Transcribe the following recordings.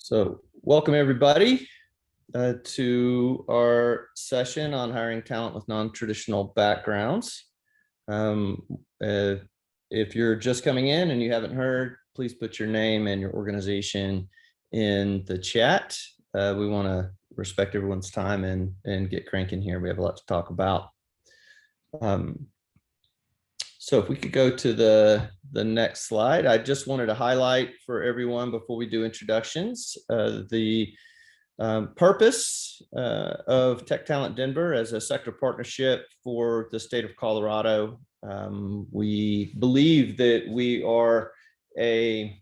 So welcome everybody to our session on hiring talent with non-traditional backgrounds. If you're just coming in and you haven't heard, please put your name and your organization in the chat. We want to respect everyone's time and get cranking here. We have a lot to talk about. So if we could go to the next slide, I just wanted to highlight for everyone before we do introductions, the purpose of Tech Talent Denver as a sector partnership for the state of Colorado. We believe that we are a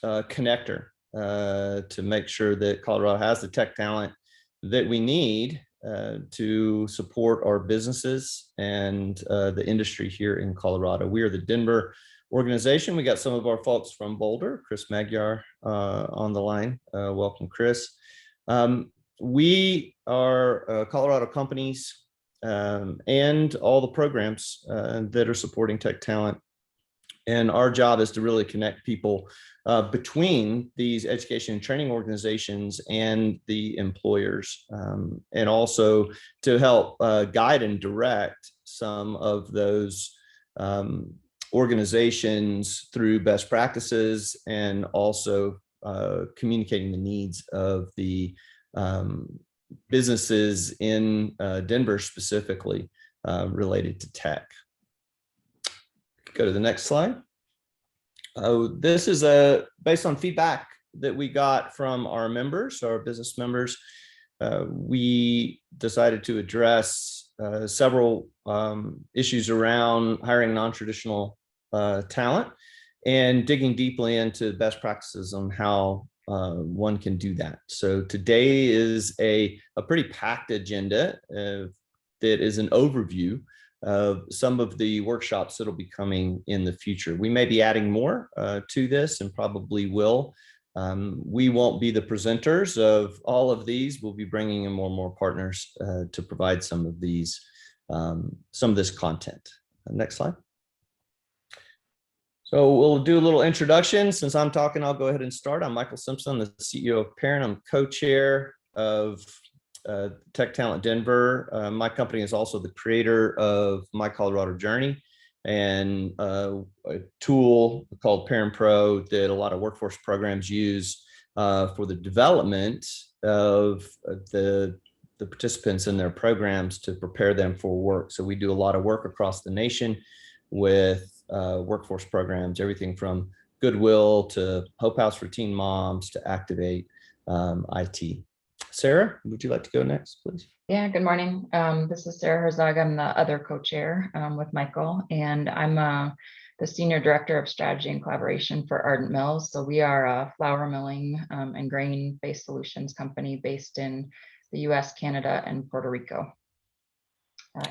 connector to make sure that Colorado has the tech talent that we need to support our businesses and the industry here in Colorado. We are the Denver organization. We got some of our folks from Boulder, Chris Magyar on the line. Welcome, Chris. We are Colorado companies and all the programs that are supporting tech talent. And our job is to really connect people between these education and training organizations and the employers, and also to help guide and direct some of those organizations through best practices and also communicating the needs of the businesses in Denver specifically related to tech. Go to the next slide. This is based on feedback that we got from our members, our business members. We decided to address several issues around hiring non-traditional talent and digging deeply into best practices on how one can do that. So today is a pretty packed agenda that is an overview of some of the workshops that'll be coming in the future. We may be adding more to this and probably will. We won't be the presenters of all of these. We'll be bringing in more and more partners to provide some of these, some of this content. Next slide. So we'll do a little introduction. Since I'm talking, I'll go ahead and start. I'm Michael Simpson, the CEO of Parent. I'm co-chair of Tech Talent Denver. My company is also the creator of My Colorado Journey and a tool called Parent Pro that a lot of workforce programs use for the development of the participants in their programs to prepare them for work. So we do a lot of work across the nation with workforce programs, everything from Goodwill to Hope House for Teen Moms to Activate IT. Sarah, would you like to go next, please? Yeah, good morning. This is Sarah Herzog. I'm the other co-chair with Michael, and I'm the Senior Director of Strategy and Collaboration for Ardent Mills. So we are a flour milling and grain-based solutions company based in the US, Canada, and Puerto Rico.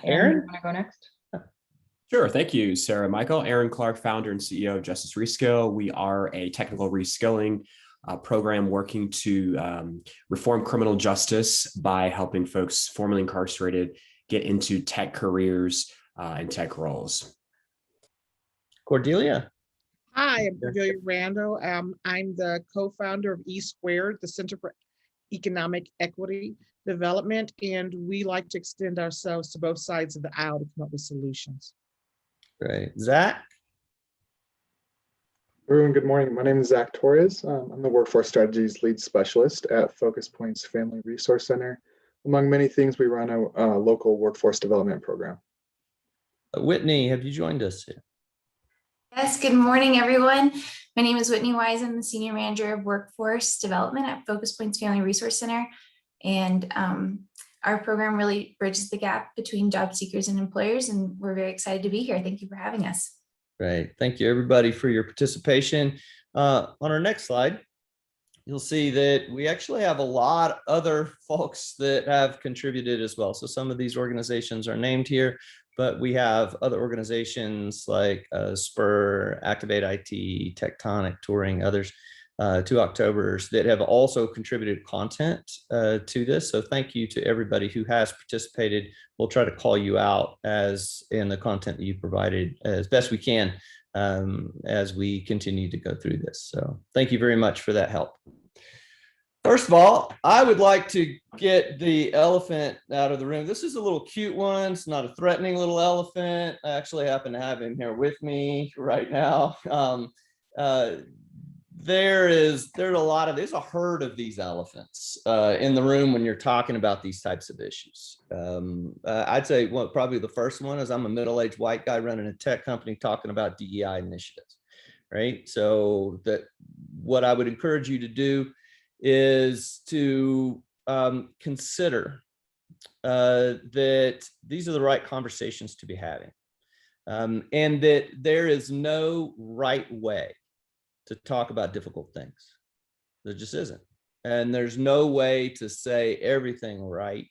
Aaron, you want to go next? Sure. Thank you, Sarah. Michael. Aaron Clark, founder and CEO of Justice Reskill. We are a technical reskilling program working to reform criminal justice by helping folks formerly incarcerated get into tech careers and tech roles. Cordelia. Hi, I'm Cordelia Rando. I'm the co-founder of eSquared, the Center for Economic Equity Development, and we like to extend ourselves to both sides of the aisle to come up with solutions. Great. Zach? Everyone, good morning. My name is Zach Torres. I'm the Workforce Strategies Lead Specialist at Focus Points Family Resource Center. Among many things, we run a local workforce development program. Whitney, have you joined us here? Yes, good morning, everyone. My name is Whitney Wise. I'm the Senior Manager of Workforce Development at Focus Points Family Resource Center. And our program really bridges the gap between job seekers and employers, and we're very excited to be here. Thank you for having us. Great. Thank you, everybody, for your participation. On our next slide, you'll see that we actually have a lot of other folks that have contributed as well. So some of these organizations are named here, but we have other organizations like Spur, Activate IT, Tectonic, Touring, others, 2 Octobers that have also contributed content to this. So thank you to everybody who has participated. We'll try to call you out as in the content that you provided as best we can as we continue to go through this. So thank you very much for that help. First of all, I would like to get the elephant out of the room. This is a little cute one. It's not a threatening little elephant. I actually happen to have him here with me right now. There's a herd of these elephants in the room when you're talking about these types of issues. I'd say probably the first one is I'm a middle-aged white guy running a tech company talking about DEI initiatives, right? So what I would encourage you to do is to consider that these are the right conversations to be having, and that there is no right way to talk about difficult things. There just isn't. And there's no way to say everything right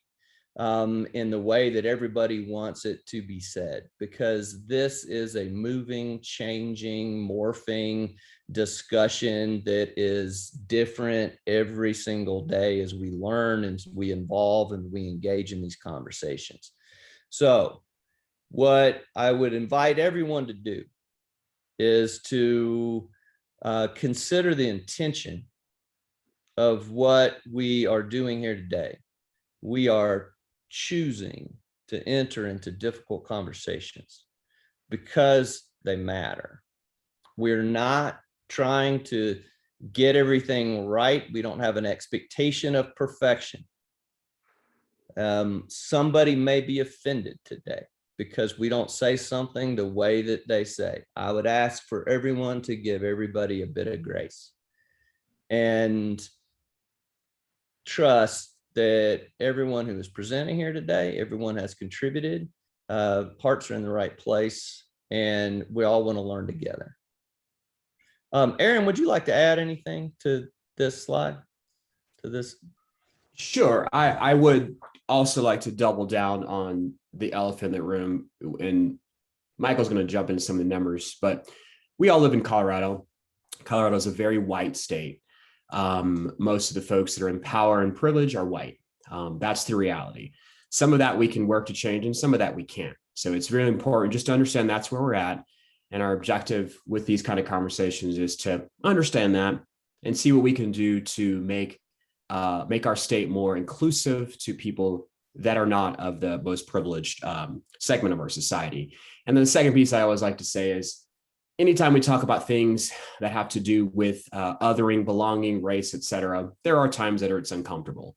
in the way that everybody wants it to be said, because this is a moving, changing, morphing discussion that is different every single day as we learn and we evolve and we engage in these conversations. So what I would invite everyone to do is to consider the intention of what we are doing here today. We are choosing to enter into difficult conversations because they matter. We're not trying to get everything right. We don't have an expectation of perfection. Somebody may be offended today because we don't say something the way that they say. I would ask for everyone to give everybody a bit of grace and trust that everyone who is presenting here today, everyone has contributed, hearts are in the right place, and we all want to learn together. Aaron, would you like to add anything to this slide, to this? Sure. I would also like to double down on the elephant in the room, and Michael's going to jump into some of the numbers, but we all live in Colorado. Colorado is a very white state. Most of the folks that are in power and privilege are white. That's the reality. Some of that we can work to change and some of that we can't. So it's really important just to understand that's where we're at. And our objective with these kind of conversations is to understand that and see what we can do to make our state more inclusive to people that are not of the most privileged segment of our society. And then the second piece I always like to say is, anytime we talk about things that have to do with othering, belonging, race, et cetera, there are times that it's uncomfortable.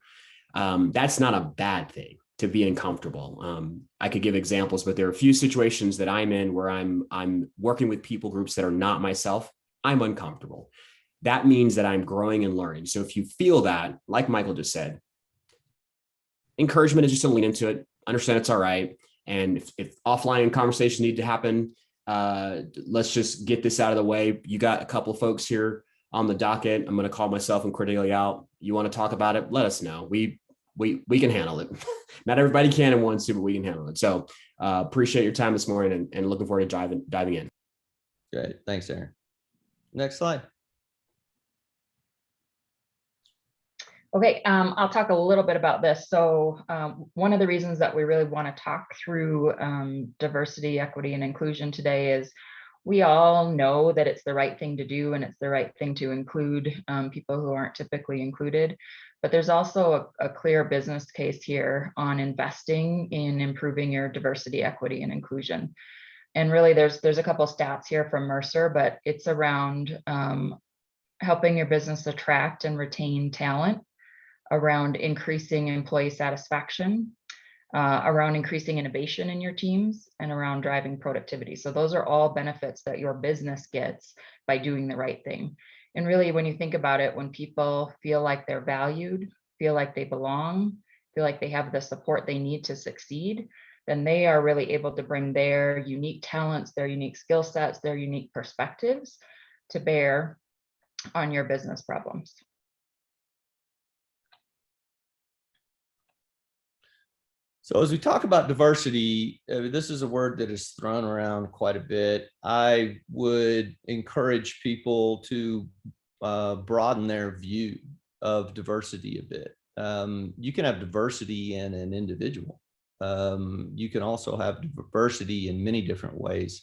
That's not a bad thing to be uncomfortable. I could give examples, but there are a few situations that I'm in where I'm working with people groups that are not myself. I'm uncomfortable. That means that I'm growing and learning. So if you feel that, like Michael just said, encouragement is just to lean into it, understand it's all right. And if offline conversations need to happen, let's just get this out of the way. You got a couple of folks here on the docket. I'm going to call myself and Cordelia out. You want to talk about it? Let us know. We can handle it. Not everybody can and wants to, but we can handle it. So appreciate your time this morning and looking forward to diving in. Great. Thanks, Aaron. Next slide. Okay, I'll talk a little bit about this. So one of the reasons that we really want to talk through diversity, equity, and inclusion today is we all know that it's the right thing to do and it's the right thing to include people who aren't typically included. But there's also a clear business case here on investing in improving your diversity, equity, and inclusion. And really, there's a couple stats here from Mercer, but it's around helping your business attract and retain talent, around increasing employee satisfaction, around increasing innovation in your teams, and around driving productivity. So those are all benefits that your business gets by doing the right thing. And really, when you think about it, when people feel like they're valued, feel like they belong, feel like they have the support they need to succeed, then they are really able to bring their unique talents, their unique skill sets, their unique perspectives to bear on your business problems. So as we talk about diversity, this is a word that is thrown around quite a bit. I would encourage people to broaden their view of diversity a bit. You can have diversity in an individual. You can also have diversity in many different ways.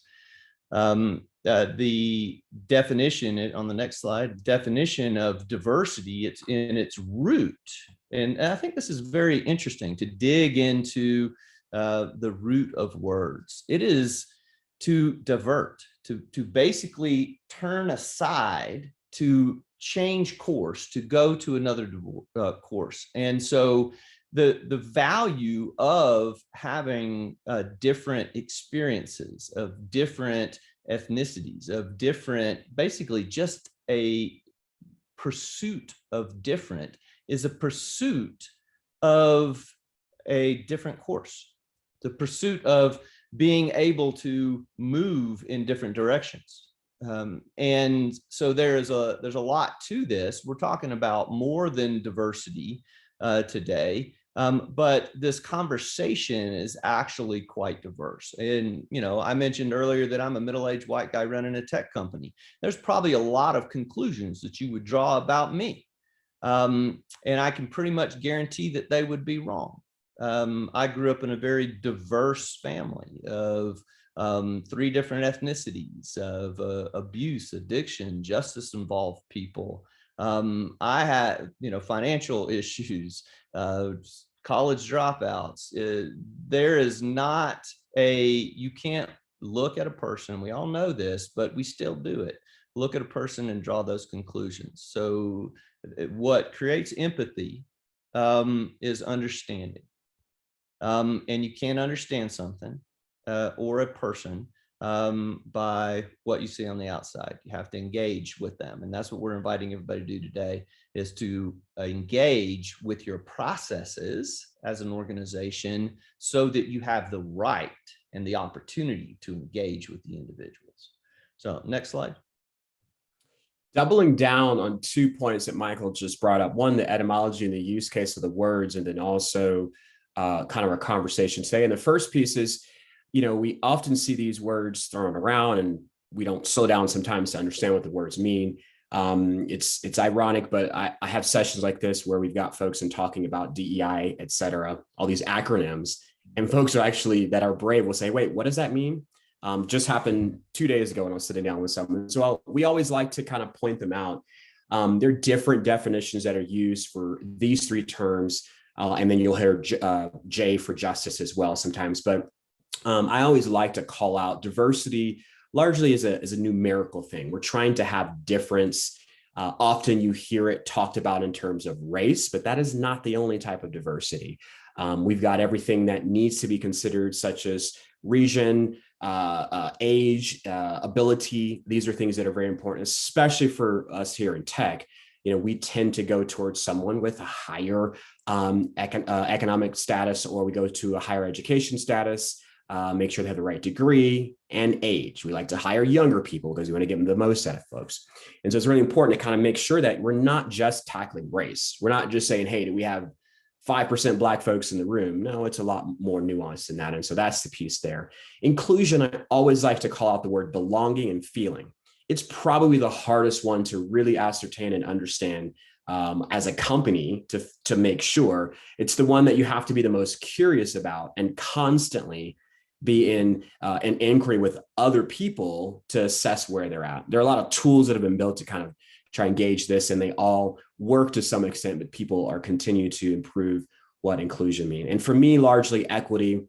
The definition on the next slide, definition of diversity, it's in its root. And I think this is very interesting to dig into the root of words. It is to divert, to basically turn aside, to change course, to go to another course. And so the value of having different experiences, of different ethnicities, of different, basically just a pursuit of different, is a pursuit of a different course, the pursuit of being able to move in different directions. And so there's a lot to this. We're talking about more than diversity today. But this conversation is actually quite diverse. And, you know, I mentioned earlier that I'm a middle-aged white guy running a tech company. There's probably a lot of conclusions that you would draw about me. And I can pretty much guarantee that they would be wrong. I grew up in a very diverse family of 3 different ethnicities, of abuse, addiction, justice involved people. I had, you know, financial issues, college dropouts. There is not you can't look at a person, we all know this, but we still do it. Look at a person and draw those conclusions. So what creates empathy is understanding. And you can't understand something or a person by what you see on the outside. You have to engage with them. And that's what we're inviting everybody to do today, is to engage with your processes as an organization so that you have the right and the opportunity to engage with the individuals. So next slide. Doubling down on 2 points that Michael just brought up. One, the etymology and the use case of the words, and then also kind of our conversation today. And the first piece is, you know, we often see these words thrown around and we don't slow down sometimes to understand what the words mean. It's ironic, but I have sessions like this where we've got folks and talking about DEI, et cetera, all these acronyms, and folks are actually that are brave will say, wait, what does that mean? Just happened 2 days ago when I was sitting down with someone. So we always like to kind of point them out. There are different definitions that are used for these 3 terms. And then you'll hear J for justice as well sometimes. But I always like to call out diversity largely as a numerical thing. We're trying to have difference. Often you hear it talked about in terms of race, but that is not the only type of diversity. We've got everything that needs to be considered, such as region, age, ability. These are things that are very important, especially for us here in tech. You know, we tend to go towards someone with a higher economic status, or we go to a higher education status, make sure they have the right degree and age. We like to hire younger people because we want to give them the most out of folks. And so it's really important to kind of make sure that we're not just tackling race. We're not just saying, hey, do we have 5% Black folks in the room? No, it's a lot more nuanced than that. And so that's the piece there. Inclusion, I always like to call out the word belonging and feeling. It's probably the hardest one to really ascertain and understand as a company to make sure. It's the one that you have to be the most curious about and constantly be in an inquiry with other people to assess where they're at. There are a lot of tools that have been built to kind of try and gauge this, and they all work to some extent, but people are continue to improve what inclusion means. And for me, largely equity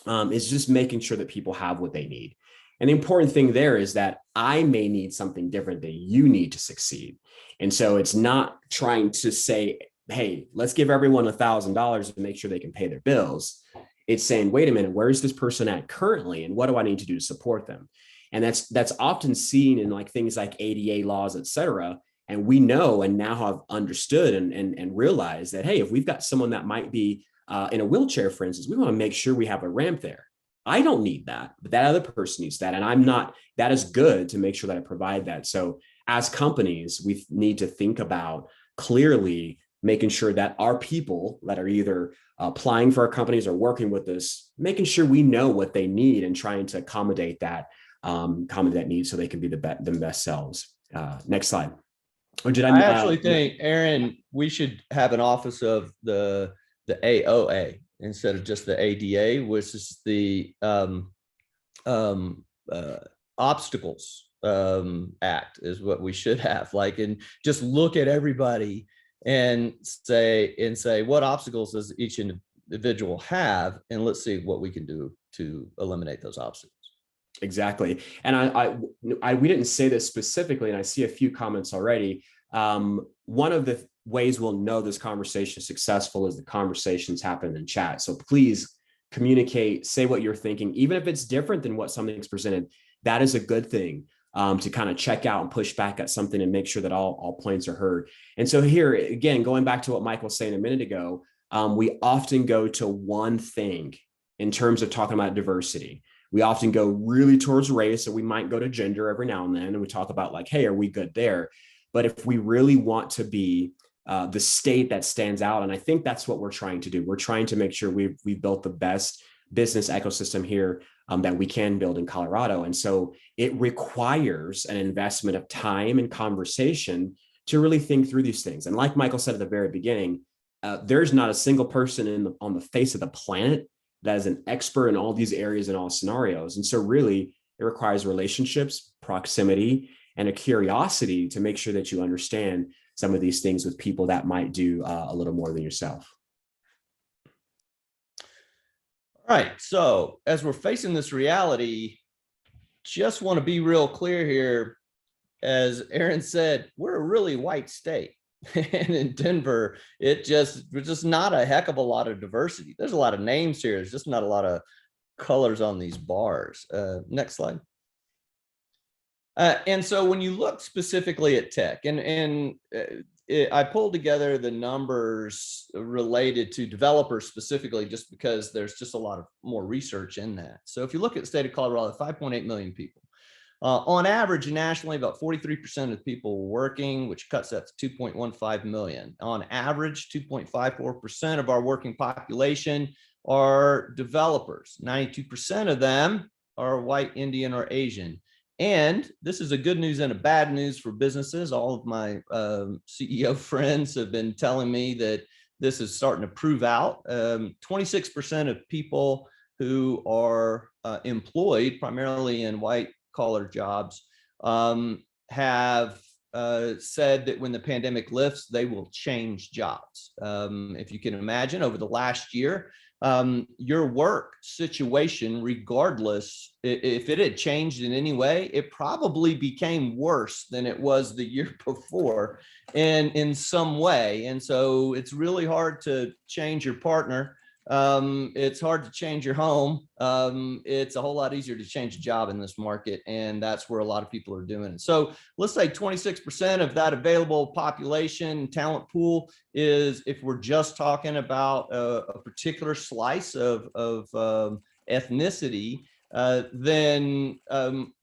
is just making sure that people have what they need. And the important thing there is that I may need something different than you need to succeed. And so it's not trying to say, hey, let's give everyone $1,000 to make sure they can pay their bills. It's saying, wait a minute, where's this person at currently? And what do I need to do to support them? And that's often seen in like things like ADA laws, et cetera. And we know and now have understood and realized that, hey, if we've got someone that might be in a wheelchair, for instance, we want to make sure we have a ramp there. I don't need that, but that other person needs that. And I'm not, that is good to make sure that I provide that. So as companies, we need to think about clearly making sure that our people that are either applying for our companies or working with us, making sure we know what they need and trying to accommodate that need so they can be the best selves. Next slide. Or did I actually think, Aaron, we should have an office of the AOA instead of just the ADA, which is the obstacles act is what we should have, like, and just look at everybody and say what obstacles does each individual have, and let's see what we can do to eliminate those obstacles. Exactly. And we didn't say this specifically, and I see a few comments already. One of the ways we'll know this conversation is successful is the conversations happen in chat. So please communicate, say what you're thinking, even if it's different than what something's presented. That is a good thing, to kind of check out and push back at something and make sure that all points are heard. And so here, again, going back to what Mike was saying a minute ago, we often go to one thing in terms of talking about diversity. We often go really towards race, so we might go to gender every now and then, and we talk about like, hey, are we good there? But if we really want to be the state that stands out, and I think that's what we're trying to do. We're trying to make sure we've built the best business ecosystem here that we can build in Colorado. And so it requires an investment of time and conversation to really think through these things. And like Michael said at the very beginning, there's not a single person on the face of the planet that is an expert in all these areas and all scenarios. And so really it requires relationships, proximity, and a curiosity to make sure that you understand some of these things with people that might do a little more than yourself. All right, so as we're facing this reality, just want to be real clear here. As Aaron said, we're a really white state. And in Denver, there's just not a heck of a lot of diversity. There's a lot of names here. There's just not a lot of colors on these bars. Next slide. And so when you look specifically at tech, I pulled together the numbers related to developers specifically, just because there's just a lot of more research in that. So if you look at the state of Colorado, 5.8 million people. On average, nationally, about 43% of people working, which cuts that to 2.15 million. On average, 2.54% of our working population are developers. 92% of them are white, Indian, or Asian. And this is a good news and a bad news for businesses. All of my CEO friends have been telling me that this is starting to prove out. 26% of people who are employed primarily in white collar jobs have said that when the pandemic lifts, they will change jobs. If you can imagine, over the last year, your work situation, regardless, if it had changed in any way, it probably became worse than it was the year before in some way. And so it's really hard to change your partner. It's hard to change your home. It's a whole lot easier to change a job in this market, and that's where a lot of people are doing it. So let's say 26% of that available population talent pool is, if we're just talking about a particular slice of ethnicity, then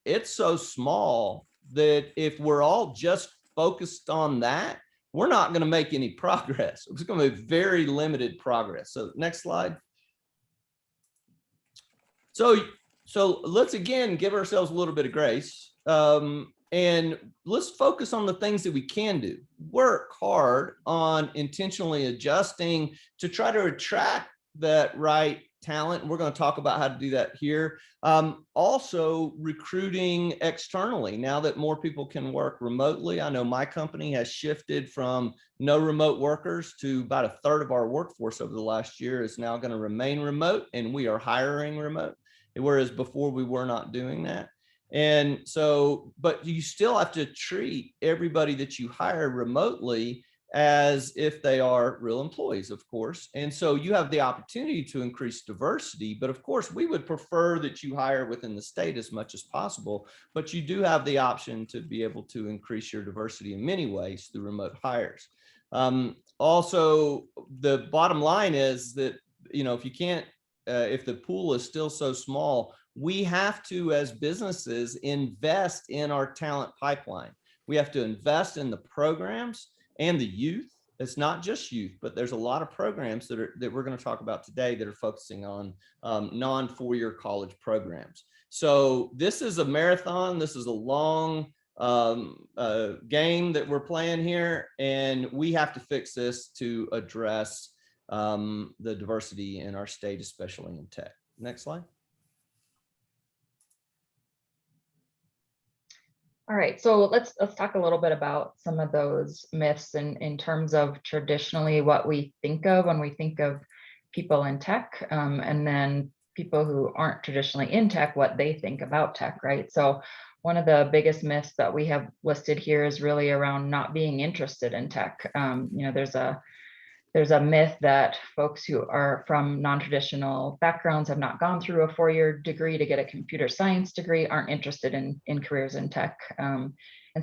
it's so small that if we're all just focused on that, we're not going to make any progress. It's going to be very limited progress. So next slide. So let's again give ourselves a little bit of grace, and let's focus on the things that we can do. Work hard on intentionally adjusting to try to attract that right talent. We're going to talk about how to do that here. Also recruiting externally. Now that more people can work remotely, I know my company has shifted from no remote workers to about a third of our workforce over the last year is now going to remain remote, and we are hiring remote, whereas before we were not doing that. And so, but you still have to treat everybody that you hire remotely as if they are real employees, of course. And so you have the opportunity to increase diversity, but of course we would prefer that you hire within the state as much as possible, but you do have the option to be able to increase your diversity in many ways through remote hires. Also, the bottom line is that, if you can't, if the pool is still so small, we have to, as businesses, invest in our talent pipeline. We have to invest in the programs and the youth. It's not just youth, but there's a lot of programs that we're going to talk about today that are focusing on non-four-year college programs. So this is a marathon. This is a long game that we're playing here, and we have to fix this to address the diversity in our state, especially in tech. Next slide. All right, so let's talk a little bit about some of those myths in terms of traditionally what we think of when we think of people in tech, and then people who aren't traditionally in tech, what they think about tech, right? So one of the biggest myths that we have listed here is really around not being interested in tech. You know, there's a myth that folks who are from non-traditional backgrounds have not gone through a 4-year degree to get a computer science degree, aren't interested in careers in tech. And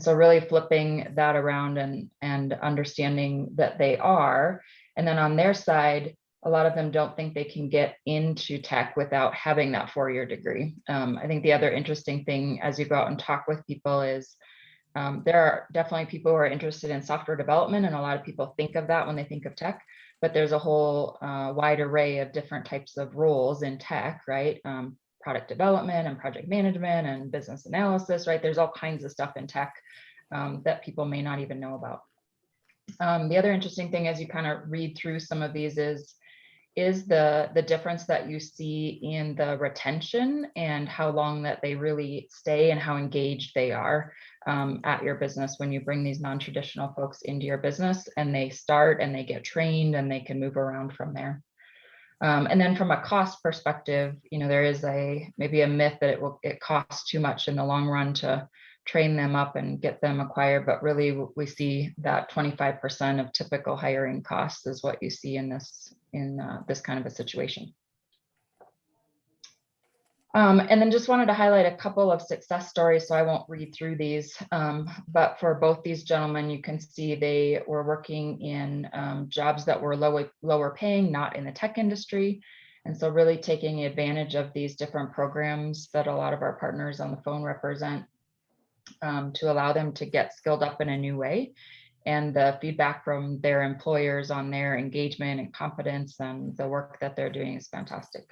so really flipping that around and understanding that they are. And then on their side, a lot of them don't think they can get into tech without having that 4-year degree. I think the other interesting thing as you go out and talk with people is there are definitely people who are interested in software development, and a lot of people think of that when they think of tech, but there's a whole wide array of different types of roles in tech, right? Product development and project management and business analysis, right? There's all kinds of stuff in tech that people may not even know about. The other interesting thing as you kind of read through some of these is the difference that you see in the retention and how long that they really stay and how engaged they are at your business when you bring these non-traditional folks into your business and they start and they get trained and they can move around from there. And then from a cost perspective, you know, there is maybe a myth that it costs too much in the long run to train them up and get them acquired, but really we see that 25% of typical hiring costs is what you see in this kind of a situation. And then just wanted to highlight a couple of success stories, so I won't read through these, but for both these gentlemen, you can see they were working in jobs that were lower paying, not in the tech industry. And so really taking advantage of these different programs that a lot of our partners on the phone represent to allow them to get skilled up in a new way. And the feedback from their employers on their engagement and competence and the work that they're doing is fantastic.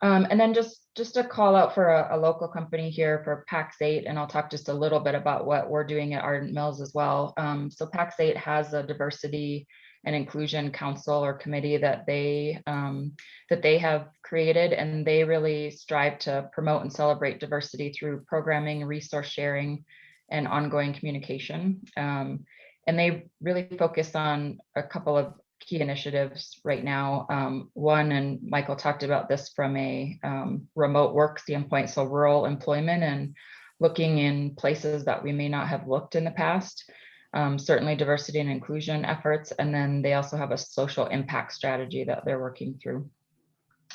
And then just a call out for a local company here for PAX 8, and I'll talk just a little bit about what we're doing at Ardent Mills as well. So PAX 8 has a diversity and inclusion council or committee that they have created, and they really strive to promote and celebrate diversity through programming, resource sharing, and ongoing communication. And they really focus on a couple of key initiatives right now. One, and Michael talked about this from a remote work standpoint, so rural employment and looking in places that we may not have looked in the past. Certainly diversity and inclusion efforts, and then they also have a social impact strategy that they're working through.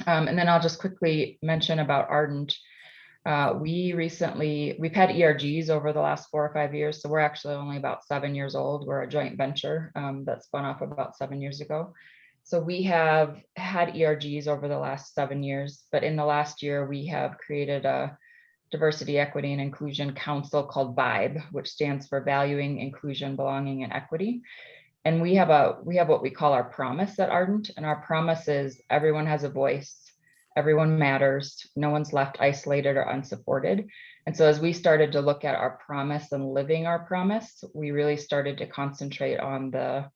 And then I'll just quickly mention about Ardent. We've had ERGs over the last 4 or 5 years, so we're actually only about 7 years old. We're a joint venture that spun off about 7 years ago. So we have had ERGs over the last 7 years, but in the last year, we have created a Diversity, Equity, and Inclusion Council called VIBE, which stands for Valuing, Inclusion, Belonging, and Equity. And we have what we call our promise at Ardent, and our promise is everyone has a voice, everyone matters, no one's left isolated or unsupported. And so as we started to look at our promise and living our promise, we really started to concentrate on the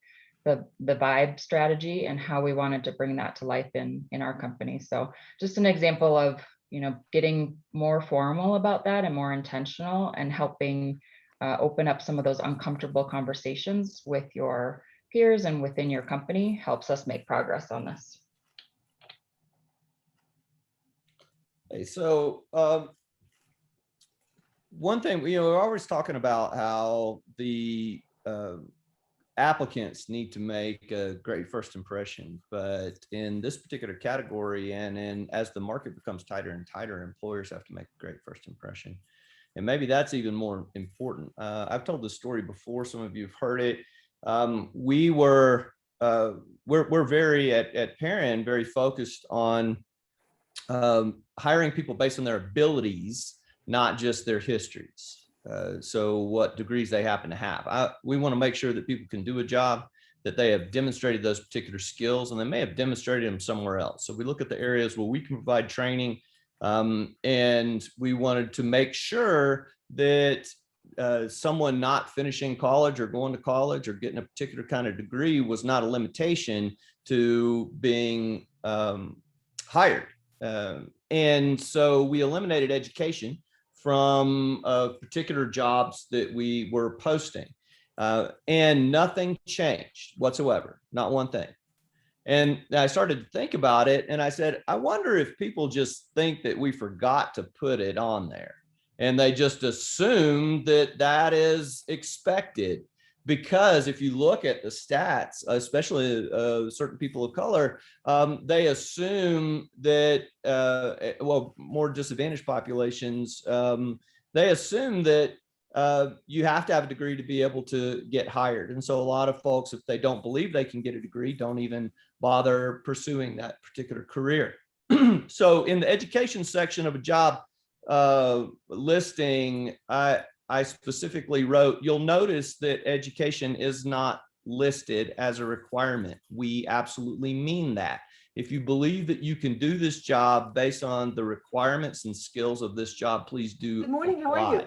VIBE strategy and how we wanted to bring that to life in our company. So just an example of, you know, getting more formal about that and more intentional and helping open up some of those uncomfortable conversations with your peers and within your company helps us make progress on this. Hey, so one thing, you know, we're always talking about how the applicants need to make a great first impression, but in this particular category and as the market becomes tighter and tighter, employers have to make a great first impression. And maybe that's even more important. I've told this story before, some of you have heard it. We're very at Perrin very focused on hiring people based on their abilities, not just their histories. So what degrees they happen to have. We want to make sure that people can do a job, that they have demonstrated those particular skills, and they may have demonstrated them somewhere else. So we look at the areas where we can provide training, and we wanted to make sure that someone not finishing college or going to college or getting a particular kind of degree was not a limitation to being hired. And so we eliminated education from particular jobs that we were posting. And nothing changed whatsoever, not one thing. And I started to think about it, and I said, I wonder if people just think that we forgot to put it on there, and they just assume that that is expected. Because if you look at the stats, especially certain people of color, they assume that, well, more disadvantaged populations, they assume that you have to have a degree to be able to get hired. And so a lot of folks, if they don't believe they can get a degree, don't even bother pursuing that particular career. So in the education section of a job listing, I specifically wrote, you'll notice that education is not listed as a requirement. We absolutely mean that. If you believe that you can do this job based on the requirements and skills of this job, please do. Good morning, how are you?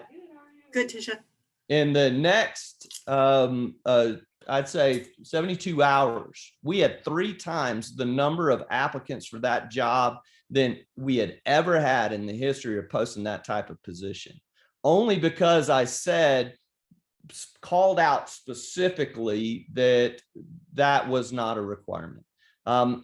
Good, Tisha. In the next, I'd say 72 hours, we had 3 times the number of applicants for that job than we had ever had in the history of posting that type of position. Only because I called out specifically that that was not a requirement.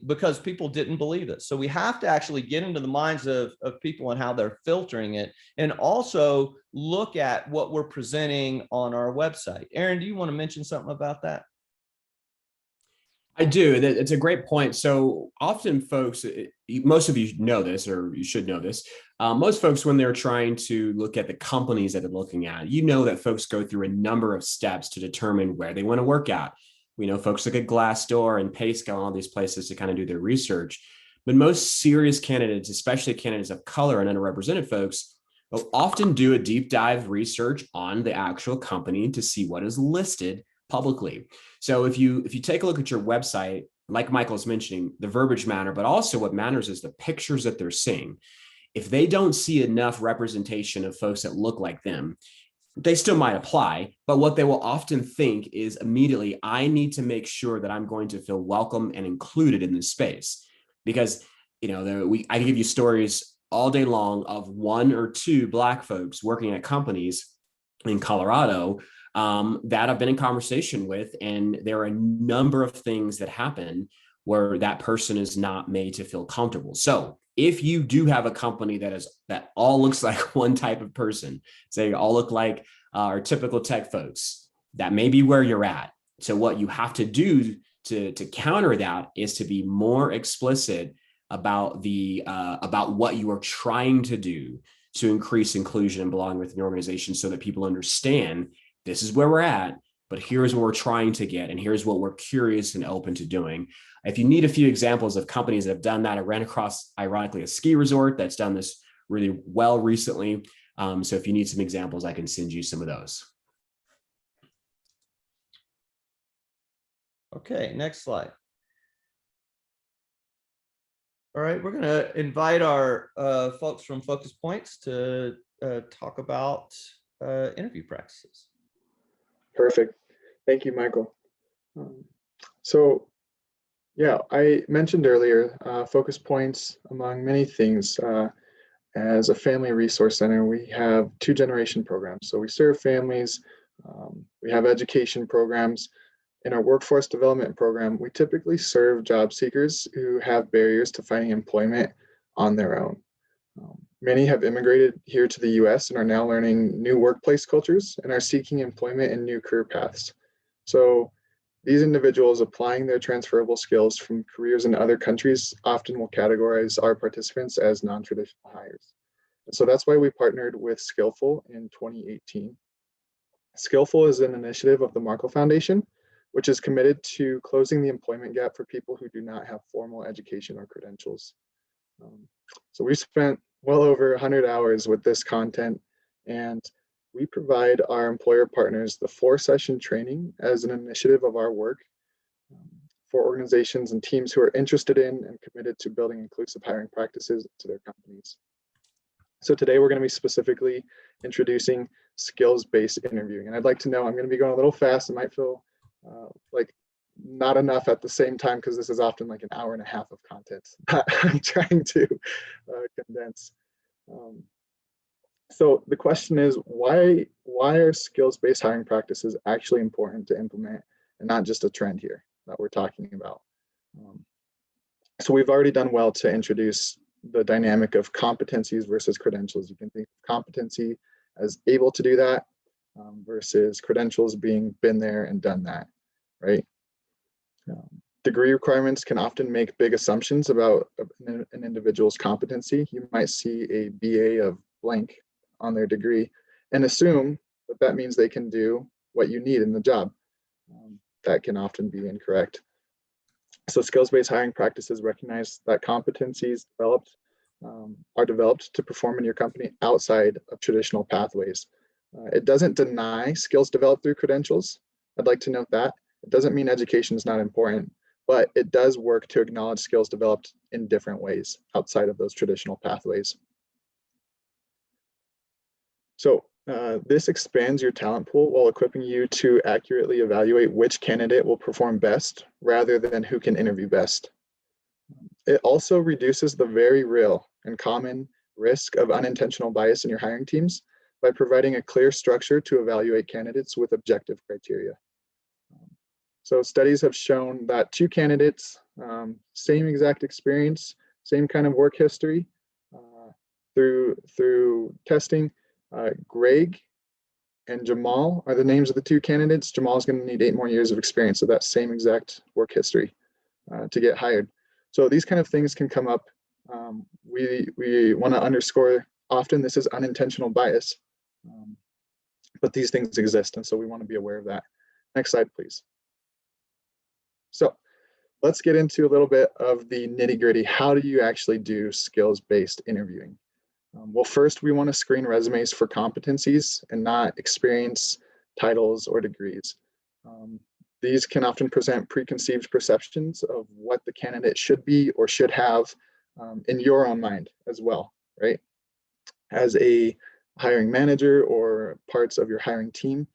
Because people didn't believe it. So we have to actually get into the minds of people and how they're filtering it, and also look at what we're presenting on our website. Aaron, do you want to mention something about that? I do. It's a great point. So often folks, most of you know this, or you should know this. Most folks, when they're trying to look at the companies that they're looking at, you know that folks go through a number of steps to determine where they want to work at. We know folks look at Glassdoor and PayScale and all these places to kind of do their research. But most serious candidates, especially candidates of color and underrepresented folks, will often do a deep dive research on the actual company to see what is listed publicly. So if you take a look at your website, like Michael's mentioning, the verbiage matter, but also what matters is the pictures that they're seeing. If they don't see enough representation of folks that look like them, they still might apply, but what they will often think is immediately, I need to make sure that I'm going to feel welcome and included in this space. Because, you know, I can give you stories all day long of 1 or 2 Black folks working at companies in Colorado that I've been in conversation with, and there are a number of things that happen where that person is not made to feel comfortable. So if you do have a company that all looks like one type of person, say all look like our typical tech folks, that may be where you're at. So what you have to do to counter that is to be more explicit about about what you are trying to do to increase inclusion and belonging within the organization, so that people understand this is where we're at, but here's what we're trying to get, and here's what we're curious and open to doing. If you need a few examples of companies that have done that, I ran across, ironically, a ski resort that's done this really well recently. So if you need some examples, I can send you some of those. Okay, next slide. All right, we're going to invite our folks from Focus Points to talk about interview practices. Perfect. Thank you, Michael. So yeah, I mentioned earlier, Focus Points, among many things, as a family resource center, we have 2-generation programs. So we serve families, we have education programs. In our workforce development program, we typically serve job seekers who have barriers to finding employment on their own. Many have immigrated here to the US and are now learning new workplace cultures and are seeking employment in new career paths. So these individuals applying their transferable skills from careers in other countries often will categorize our participants as non-traditional hires. And so that's why we partnered with Skillful in 2018. Skillful is an initiative of the Markle Foundation, which is committed to closing the employment gap for people who do not have formal education or credentials. So we spent well over 100 hours with this content, and we provide our employer partners the 4-session training as an initiative of our work for organizations and teams who are interested in and committed to building inclusive hiring practices to their companies. So today we're going to be specifically introducing skills-based interviewing. And I'd like to know, I'm going to be going a little fast. It might feel like not enough at the same time, because this is often like an hour and a half of content that I'm trying to condense. So the question is, why are skills-based hiring practices actually important to implement, and not just a trend here that we're talking about? So we've already done well to introduce the dynamic of competencies versus credentials. You can think of competency as able to do that versus credentials being been there and done that, right? Degree requirements can often make big assumptions about an individual's competency. You might see a BA of blank on their degree and assume that that means they can do what you need in the job. That can often be incorrect. So skills-based hiring practices recognize that competencies are developed to perform in your company outside of traditional pathways. It doesn't deny skills developed through credentials. I'd like to note that. It doesn't mean education is not important, but it does work to acknowledge skills developed in different ways outside of those traditional pathways. So this expands your talent pool while equipping you to accurately evaluate which candidate will perform best rather than who can interview best. It also reduces the very real and common risk of unintentional bias in your hiring teams by providing a clear structure to evaluate candidates with objective criteria. So studies have shown that two candidates, same exact experience, same kind of work history, through testing, Greg and Jamal are the names of the two candidates. Jamal is going to need 8 more years of experience of that same exact work history to get hired. So these kind of things can come up. We want to underscore often this is unintentional bias, but these things exist, and so we want to be aware of that. Next slide, please. So let's get into a little bit of the nitty-gritty. How do you actually do skills-based interviewing? Well, first, we want to screen resumes for competencies and not experience, titles, or degrees. These can often present preconceived perceptions of what the candidate should be or should have in your own mind as well, right? As a hiring manager or parts of your hiring team,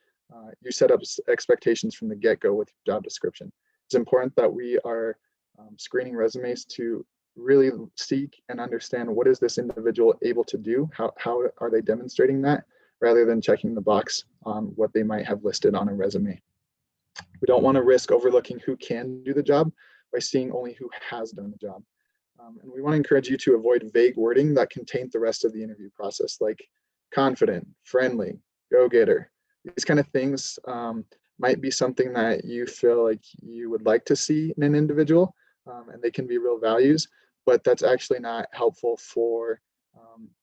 you set up expectations from the get-go with your job description. It's important that we are screening resumes to really seek and understand what is this individual able to do, how are they demonstrating that, rather than checking the box on what they might have listed on a resume. We don't want to risk overlooking who can do the job by seeing only who has done the job. And we want to encourage you to avoid vague wording that can taint the rest of the interview process, like confident, friendly, go-getter. These kind of things might be something that you feel like you would like to see in an individual, and they can be real values, but that's actually not helpful for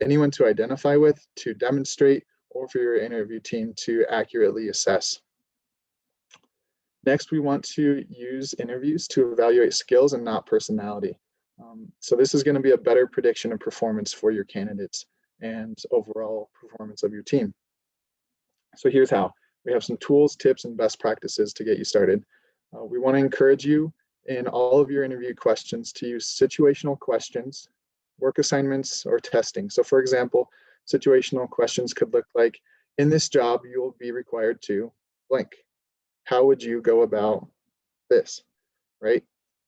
anyone to identify with, to demonstrate, or for your interview team to accurately assess. Next, we want to use interviews to evaluate skills and not personality. So this is going to be a better prediction of performance for your candidates and overall performance of your team. So here's how. We have some tools, tips, and best practices to get you started. We want to encourage you in all of your interview questions to use situational questions, work assignments, or testing. So for example, situational questions could look like, in this job, you will be required to blank. How would you go about this, right?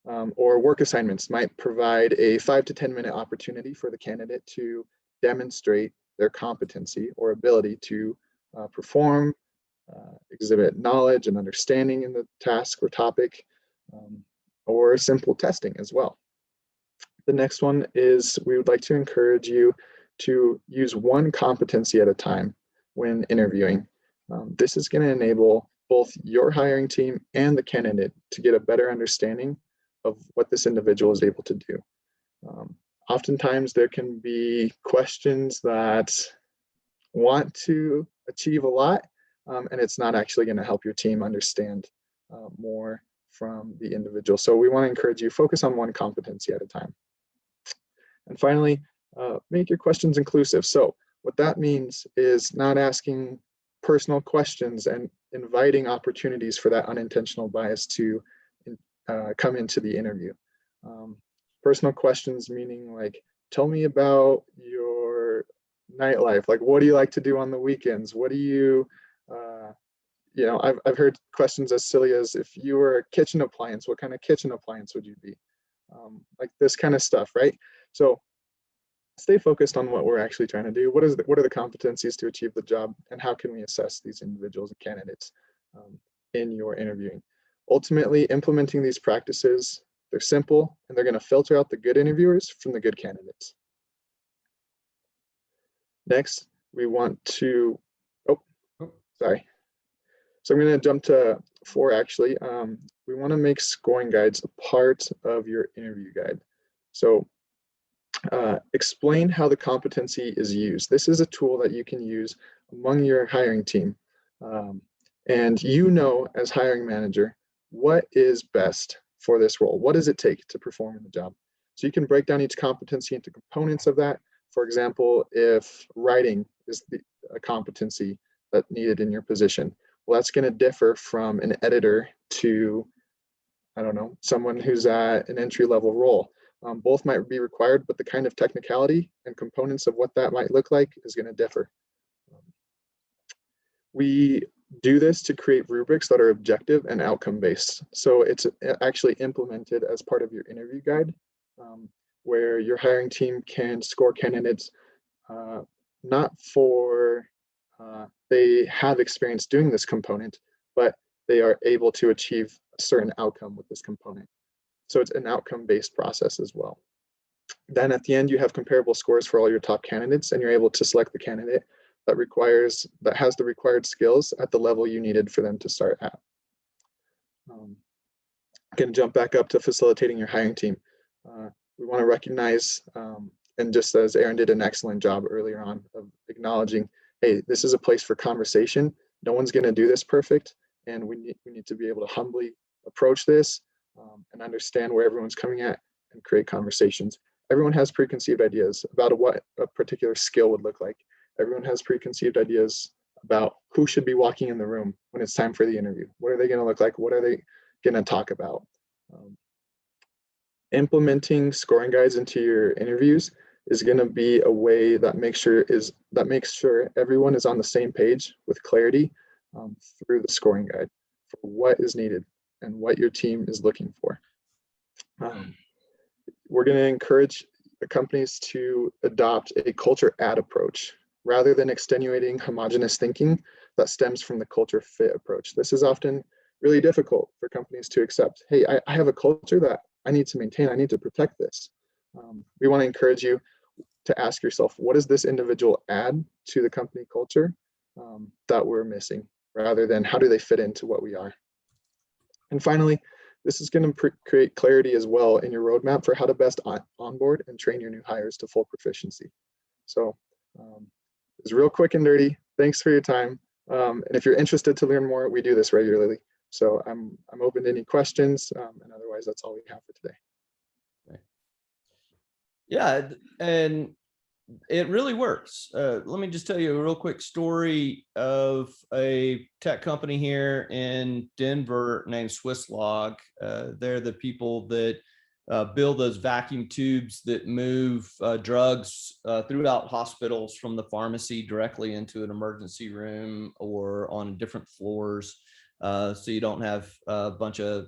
Or work assignments might provide a 5 to 10 minute opportunity for the candidate to demonstrate their competency or ability to perform, exhibit knowledge and understanding in the task or topic, or simple testing as well. The next one is we would like to encourage you to use one competency at a time when interviewing. This is going to enable both your hiring team and the candidate to get a better understanding of what this individual is able to do. Oftentimes there can be questions that want to achieve a lot, and it's not actually going to help your team understand more from the individual. So we want to encourage you, focus on one competency at a time. And finally, make your questions inclusive. So what that means is not asking personal questions and inviting opportunities for that unintentional bias to come into the interview. Personal questions meaning like, tell me about your nightlife. Like, what do you like to do on the weekends? What do you, you know, I've heard questions as silly as, if you were a kitchen appliance, what kind of kitchen appliance would you be? Like this kind of stuff, right? So stay focused on what we're actually trying to do. What are the competencies to achieve the job, and how can we assess these individuals and candidates in your interviewing? Ultimately, implementing these practices, they're simple, and they're going to filter out the good interviewers from the good candidates. Next, we want to, sorry. So I'm going to jump to 4 actually. We want to make scoring guides a part of your interview guide. So explain how the competency is used. This is a tool that you can use among your hiring team. And you know, as hiring manager, what is best for this role? What does it take to perform in the job? So you can break down each competency into components of that. For example, if writing is a competency that's needed in your position, well, that's going to differ from an editor to, I don't know, someone who's at an entry-level role. Both might be required, but the kind of technicality and components of what that might look like is going to differ. We do this to create rubrics that are objective and outcome-based. So it's actually implemented as part of your interview guide, where your hiring team can score candidates not for they have experience doing this component, but they are able to achieve a certain outcome with this component. So it's an outcome-based process as well. Then at the end, you have comparable scores for all your top candidates, and you're able to select the candidate that has the required skills at the level you needed for them to start at. Can jump back up to facilitating your hiring team. We want to recognize, and just as Aaron did an excellent job earlier on of acknowledging, hey, this is a place for conversation. No one's going to do this perfect, and we need to be able to humbly approach this and understand where everyone's coming at and create conversations. Everyone has preconceived ideas about what a particular skill would look like. Everyone has preconceived ideas about who should be walking in the room when it's time for the interview. What are they going to look like? What are they going to talk about? Implementing scoring guides into your interviews is going to be a way that makes sure everyone is on the same page with clarity through the scoring guide for what is needed and what your team is looking for. We're going to encourage the companies to adopt a culture add approach rather than extenuating homogenous thinking that stems from the culture fit approach. This is often really difficult for companies to accept. Hey, I have a culture that I need to maintain. I need to protect this. We want to encourage you to ask yourself, what does this individual add to the company culture that we're missing, rather than how do they fit into what we are? And finally, this is going to create clarity as well in your roadmap for how to best onboard and train your new hires to full proficiency. So it's real quick and dirty. Thanks for your time. And if you're interested to learn more, we do this regularly. So I'm open to any questions, and otherwise that's all we have for today. Yeah, and it really works. Let me just tell you a real quick story of a tech company here in Denver named Swisslog. They're the people that build those vacuum tubes that move drugs throughout hospitals from the pharmacy directly into an emergency room or on different floors. So you don't have a bunch of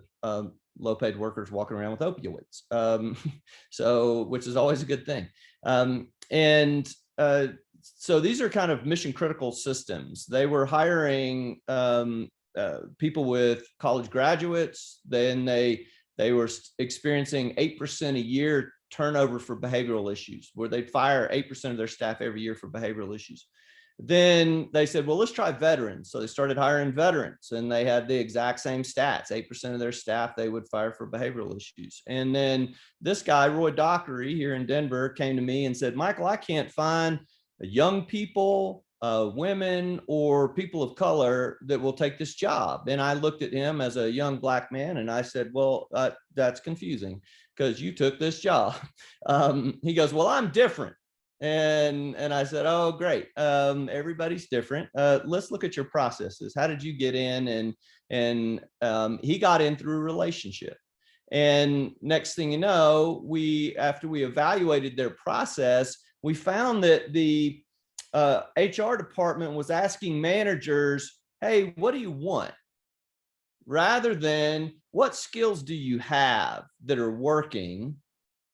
low-paid workers walking around with opioids. Which is always a good thing. So these are kind of mission critical systems. They were hiring people with college graduates. Then they were experiencing 8% a year turnover for behavioral issues, where they'd fire 8% of their staff every year for behavioral issues. Then they said, well, let's try veterans. So they started hiring veterans, and they had the exact same stats. 8% of their staff they would fire for behavioral issues. And then this guy, Roy Dockery here in Denver, came to me and said, Michael, I can't find young people, women, or people of color that will take this job. And I looked at him as a young Black man, and I said, well, that's confusing because you took this job. He goes, well, I'm different. And I said, oh, great. Everybody's different. Let's look at your processes. How did you get in? And he got in through a relationship. And next thing you know, after we evaluated their process, we found that the HR department was asking managers hey, what do you want? Rather than what skills do you have that are working?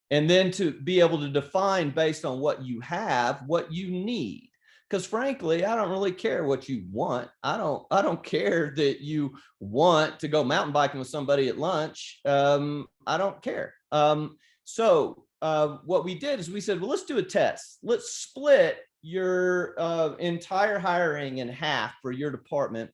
And then to be able to define based on what you have, what you need. Because frankly, I don't really care what you want. I don't care that you want to go mountain biking with somebody at lunch. I don't care. So what we did is we said, well, let's do a test. Let's split your entire hiring in half for your department.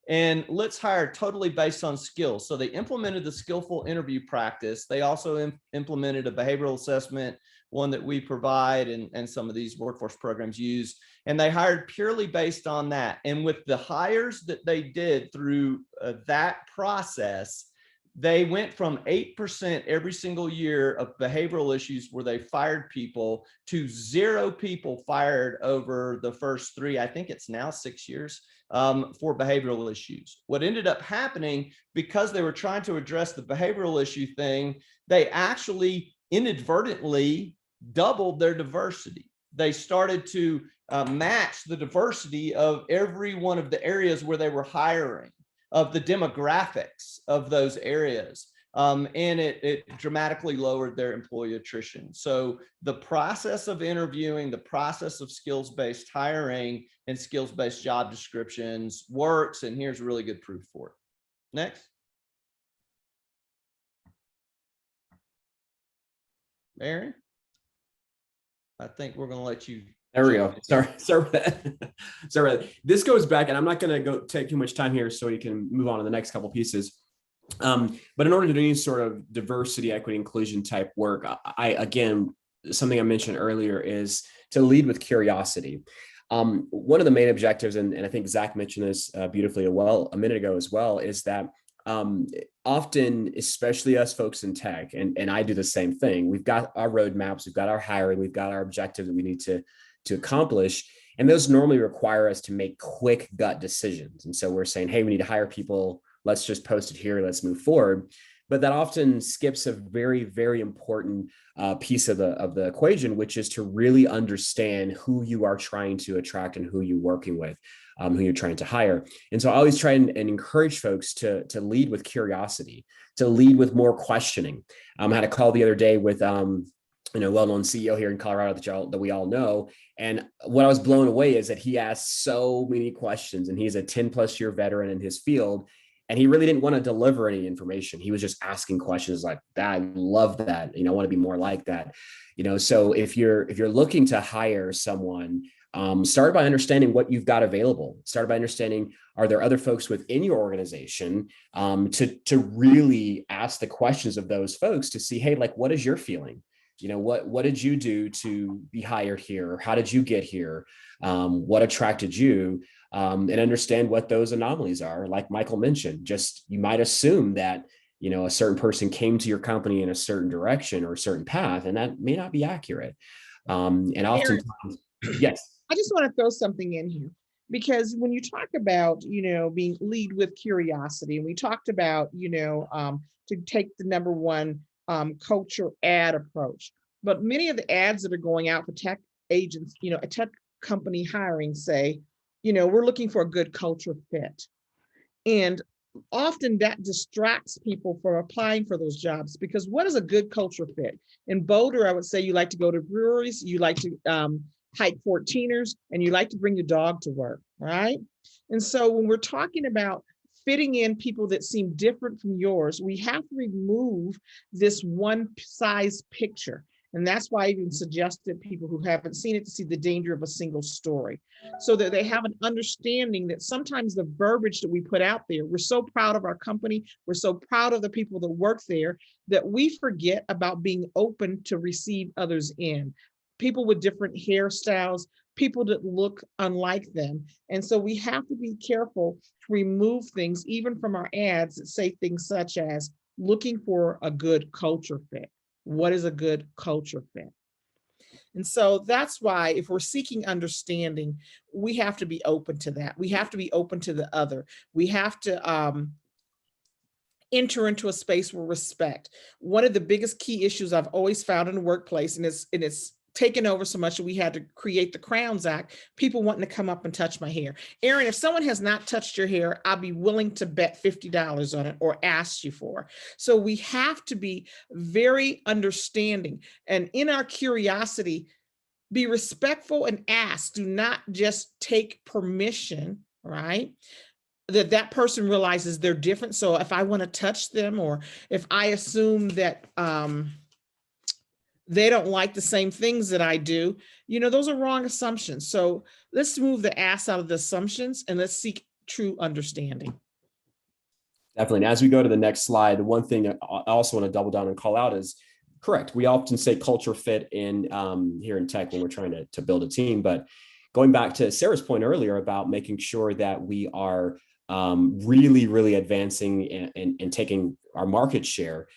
And let's hire totally based on skills. So they implemented the skillful interview practice. They also implemented a behavioral assessment, one that we provide and some of these workforce programs use. And they hired purely based on that. And with the hires that they did through that process, they went from 8% every single year of behavioral issues where they fired people to 0 people fired over the first 3, I think it's now 6 years, for behavioral issues. What ended up happening, because they were trying to address the behavioral issue thing, they actually inadvertently doubled their diversity. They started to match the diversity of every one of the areas where they were hiring, of the demographics of those areas. And it dramatically lowered their employee attrition. So the process of interviewing, the process of skills-based hiring and skills-based job descriptions works. And here's really good proof for it. Next. Aaron, I think we're going to let you. There we go. Sorry for that. Sorry. This goes back, and I'm not going to go take too much time here so you can move on to the next couple pieces. But in order to do any sort of diversity, equity, inclusion type work, again, something I mentioned earlier is to lead with curiosity. One of the main objectives, and I think Zach mentioned this beautifully a minute ago as well, is that often, especially us folks in tech, and I do the same thing, we've got our roadmaps, we've got our hiring, we've got our objectives that we need to accomplish. And those normally require us to make quick gut decisions. And so we're saying, hey, we need to hire people. Let's just post it here. Let's move forward. But that often skips a very, very important piece of the equation, which is to really understand who you are trying to attract and who you're working with, who you're trying to hire. And so I always try and encourage folks to lead with curiosity, to lead with more questioning. I had a call the other day with well-known CEO here in Colorado that we all know. And what I was blown away is that he asked so many questions, and he's a 10+ year veteran in his field. And he really didn't want to deliver any information. He was just asking questions like that. I love that. I want to be more like that. So if you're looking to hire someone, start by understanding what you've got available. Start by understanding, are there other folks within your organization, to really ask the questions of those folks to see, hey, like, what is your feeling? What did you do to be hired here? How did you get here? What attracted you? And understand what those anomalies are. Like Michael mentioned, just you might assume that, a certain person came to your company in a certain direction or a certain path, and that may not be accurate. And oftentimes, yes. I just want to throw something in here, because when you talk about, being lead with curiosity, and we talked about, to take the number one culture ad approach, but many of the ads that are going out for tech agents, a tech company hiring say, we're looking for a good culture fit. And often that distracts people from applying for those jobs, because what is a good culture fit? In Boulder, I would say you like to go to breweries, you like to hike 14ers, and you like to bring your dog to work, right? And so when we're talking about fitting in people that seem different from yours, we have to remove this one size picture. And that's why I even suggested people who haven't seen it to see the danger of a single story, so that they have an understanding that sometimes the verbiage that we put out there, we're so proud of our company, we're so proud of the people that work there, that we forget about being open to receive others in. People with different hairstyles, people that look unlike them. And so we have to be careful to remove things, even from our ads, that say things such as looking for a good culture fit. What is a good culture fit? And so that's why, if we're seeking understanding, we have to be open to that. We have to be open to the other. We have to enter into a space where respect. One of the biggest key issues I've always found in the workplace, and it's taken over so much that we had to create the Crowns Act, people wanting to come up and touch my hair. Erin, if someone has not touched your hair, I'll be willing to bet $50 on it or ask you for. So we have to be very understanding, and in our curiosity, be respectful and ask. Do not just take permission, right? That person realizes they're different. So if I want to touch them, or if I assume that they don't like the same things that I do, those are wrong assumptions. So let's move the ass out of the assumptions and let's seek true understanding. Definitely. And as we go to the next slide, the one thing I also want to double down and call out is, correct, we often say culture fit in here in tech when we're trying to build a team. But going back to Sarah's point earlier about making sure that we are really, really advancing and taking our market share,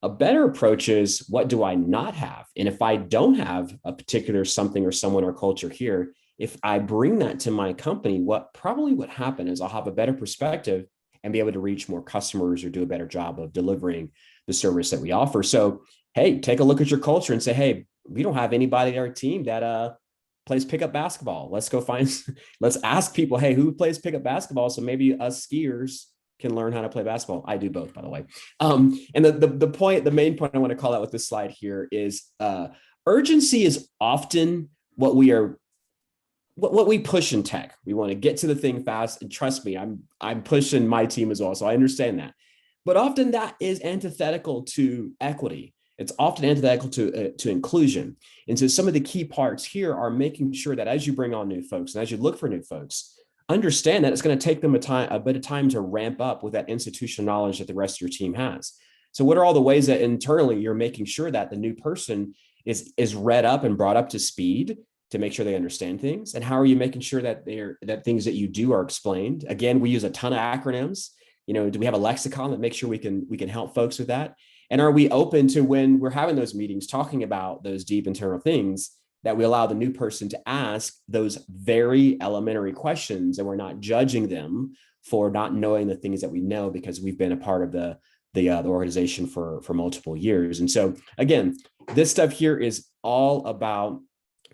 a better approach is, what do I not have? And if I don't have a particular something or someone or culture here, if I bring that to my company, what probably would happen is I'll have a better perspective and be able to reach more customers or do a better job of delivering the service that we offer. So, hey, take a look at your culture and say, hey, we don't have anybody on our team that plays pickup basketball. Let's go let's ask people, hey, who plays pickup basketball? So maybe us skiers can learn how to play basketball. I do both, by the way. And the main point I want to call out with this slide here is urgency is often what we push in tech. We want to get to the thing fast, and trust me, I'm pushing my team as well, so I understand that. But often that is antithetical to equity. It's often antithetical to inclusion. And so some of the key parts here are making sure that as you bring on new folks and as you look for new folks, understand that it's going to take them a bit of time to ramp up with that institutional knowledge that the rest of your team has. So what are all the ways that internally you're making sure that the new person is read up and brought up to speed to make sure they understand things? And how are you making sure that that things that you do are explained? Again, we use a ton of acronyms. Do we have a lexicon that makes sure we can help folks with that? And are we open to, when we're having those meetings talking about those deep internal things, that we allow the new person to ask those very elementary questions, and we're not judging them for not knowing the things that we know because we've been a part of the organization for multiple years. And so again, this stuff here is all about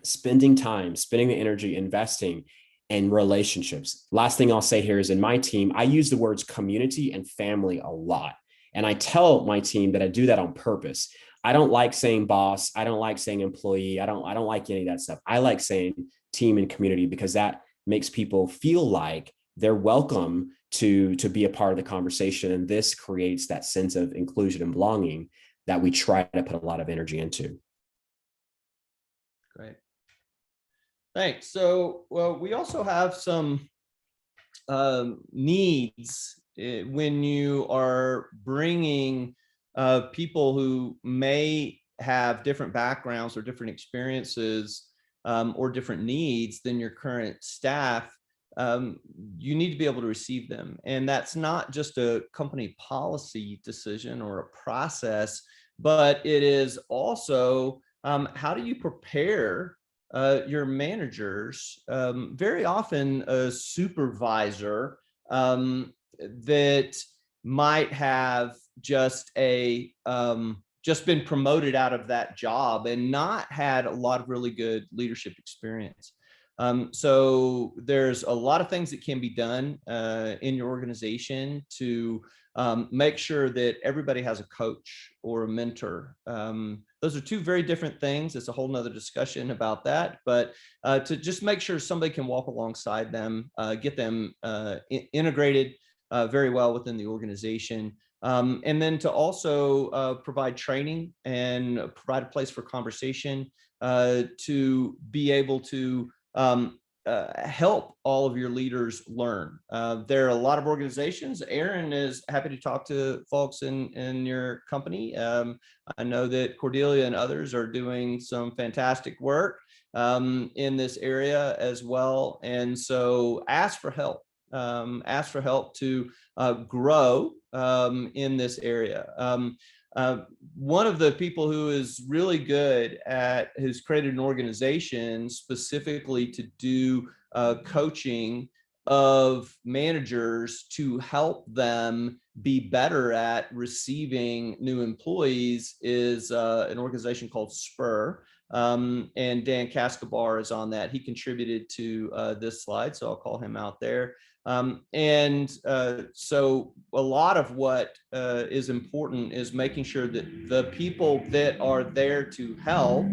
spending time, spending the energy, investing in relationships. Last thing I'll say here is, in my team, I use the words community and family a lot. And I tell my team that I do that on purpose. I don't like saying boss. I don't like saying employee. I don't like any of that stuff. I like saying team and community, because that makes people feel like they're welcome to be a part of the conversation. And this creates that sense of inclusion and belonging that we try to put a lot of energy into. Great. Thanks. So, well, we also have some needs when you are bringing people who may have different backgrounds or different experiences or different needs than your current staff. You need to be able to receive them. And that's not just a company policy decision or a process, but it is also how do you prepare your managers, very often a supervisor that might have just been promoted out of that job and not had a lot of really good leadership experience. So there's a lot of things that can be done in your organization to make sure that everybody has a coach or a mentor. Those are two very different things. It's a whole nother discussion about that, but to just make sure somebody can walk alongside them, get them integrated very well within the organization. And then to also provide training and provide a place for conversation to be able to help all of your leaders learn. There are a lot of organizations. Aaron is happy to talk to folks in your company. I know that Cordelia and others are doing some fantastic work in this area as well. And so ask for help. Ask for help to grow in this area. One of the people who is really good who's created an organization specifically to do coaching of managers to help them be better at receiving new employees is an organization called Spur. And Dan Cascobar is on that. He contributed to this slide, so I'll call him out there. So a lot of what is important is making sure that the people that are there to help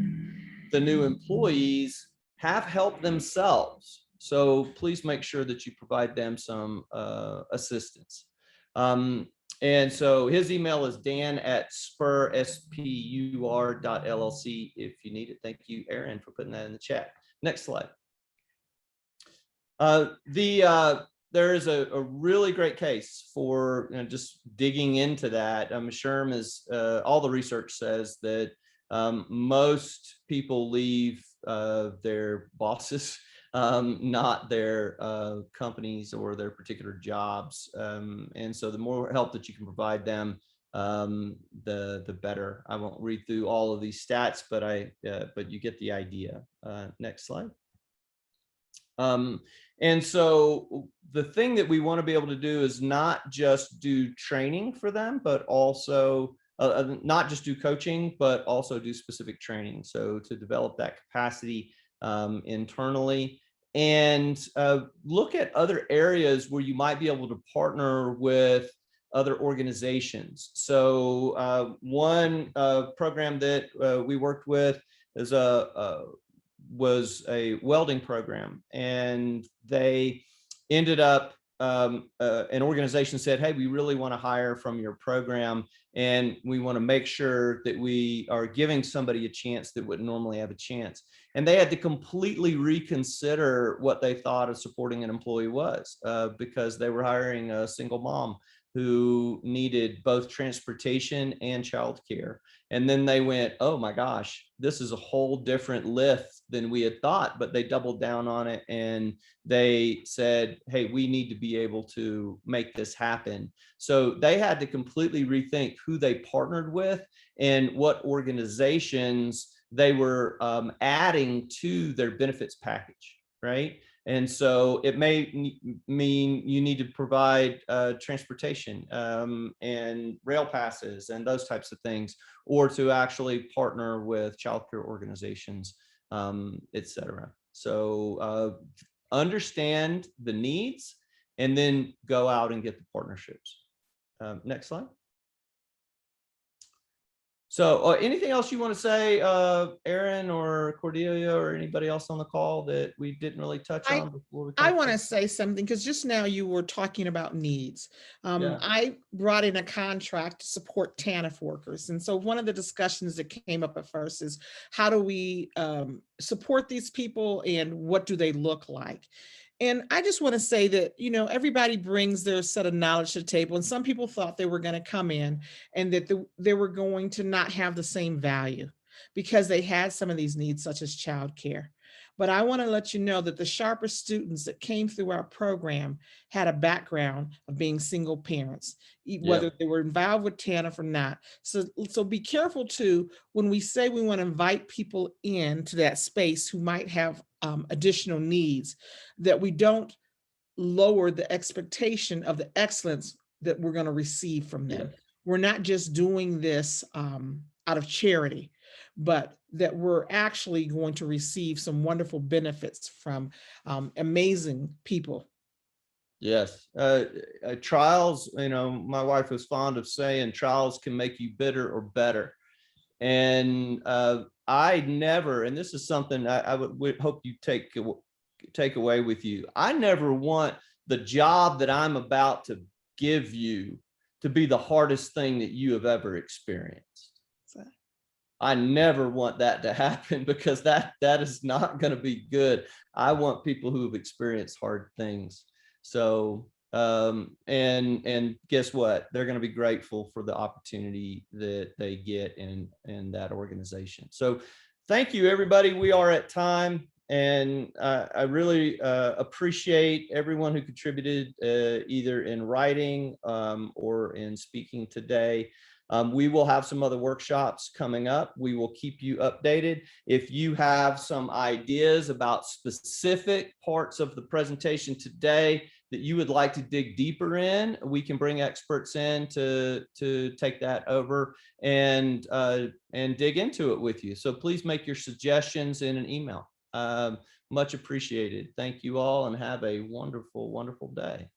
the new employees have help themselves. So please make sure that you provide them some assistance. And so his email is dan@spur.llc if you need it. Thank you, Aaron, for putting that in the chat. Next slide. There is a really great case for just digging into that. SHRM is, all the research says that most people leave their bosses, not their companies or their particular jobs. And so the more help that you can provide them, the better. I won't read through all of these stats, but you get the idea. Next slide. And so the thing that we want to be able to do is not just do training for them, but also not just do coaching, but also do specific training. So to develop that capacity internally, and look at other areas where you might be able to partner with other organizations. So one program that we worked with is was a welding program, and they ended up an organization said, hey, we really want to hire from your program, and we want to make sure that we are giving somebody a chance that wouldn't normally have a chance. And they had to completely reconsider what they thought of supporting an employee was, because they were hiring a single mom who needed both transportation and childcare. And then they went, oh my gosh, this is a whole different lift than we had thought, but they doubled down on it and they said, hey, we need to be able to make this happen. So they had to completely rethink who they partnered with and what organizations they were adding to their benefits package, right? And so it may mean you need to provide transportation and rail passes and those types of things, or to actually partner with childcare organizations, et cetera. So understand the needs and then go out and get the partnerships. Next slide. So anything else you want to say, Aaron or Cordelia or anybody else on the call that we didn't really touch on before we I want to say something, because just now you were talking about needs. I brought in a contract to support TANF workers. And so one of the discussions that came up at first is, how do we support these people and what do they look like? And I just want to say that, everybody brings their set of knowledge to the table, and some people thought they were going to come in and that they were going to not have the same value because they had some of these needs, such as childcare. But I want to let you know that the sharpest students that came through our program had a background of being single parents, whether they were involved with TANF or not. So be careful too, when we say we want to invite people into that space who might have additional needs, that we don't lower the expectation of the excellence that we're going to receive from them. We're not just doing this out of charity, but that we're actually going to receive some wonderful benefits from amazing people. Yes. Trials, my wife was fond of saying trials can make you bitter or better. And I never, and this is something I would hope you take away with you. I never want the job that I'm about to give you to be the hardest thing that you have ever experienced. I never want that to happen, because that is not going to be good. I want people who have experienced hard things. So, and guess what? They're going to be grateful for the opportunity that they get in that organization. So thank you, everybody. We are at time, and I really appreciate everyone who contributed either in writing or in speaking today. We will have some other workshops coming up. We will keep you updated. If you have some ideas about specific parts of the presentation today that you would like to dig deeper in, we can bring experts in to take that over and dig into it with you. So please make your suggestions in an email. Much appreciated. Thank you all and have a wonderful, wonderful day.